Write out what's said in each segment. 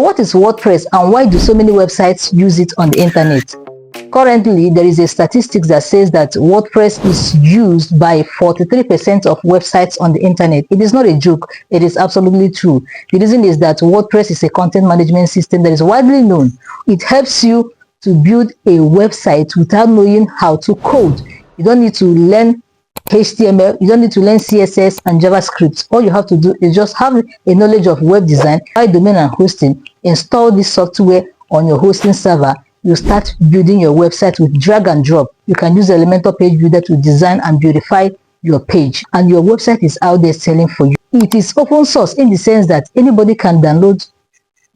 What is WordPress and why do so many websites use it on the internet? Currently, there is a statistics that says that WordPress is used by 43% of websites on the internet. It is not a joke. It is absolutely true. The reason is that WordPress is a content management system that is widely known. It helps you to build a website without knowing how to code. You don't need to learn HTML, you don't need to learn CSS and JavaScript. All you have to do is just have a knowledge of web design, buy domain and hosting, install this software on your hosting server. You start building your website with drag and drop. You can use Elementor Page Builder to design and beautify your page, and your website is out there selling for you. It is open source in the sense that anybody can download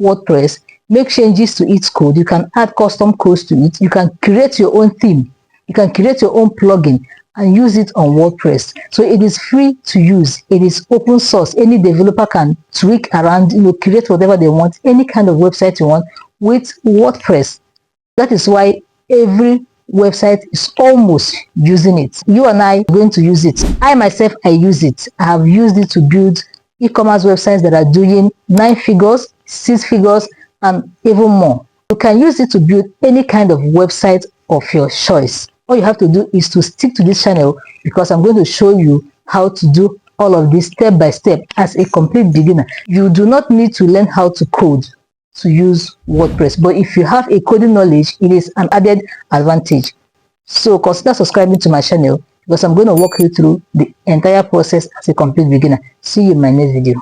WordPress, make changes to its code. You can add custom codes to it. You can create your own theme. You can create your own plugin and use it on WordPress. So it is free to use. It is open source. Any developer can tweak around, create whatever they want, any kind of website you want with WordPress. That is why every website is almost using it. You and I are going to use it. I myself, I use it. I have used it to build e-commerce websites that are doing 9 figures, 6 figures, and even more. You can use it to build any kind of website of your choice. All you have to do is to stick to this channel, because I'm going to show you how to do all of this step by step as a complete beginner. You do not need to learn how to code to use WordPress, but if you have a coding knowledge, it is an added advantage. So consider subscribing to my channel, because I'm going to walk you through the entire process as a complete beginner. See you in my next video.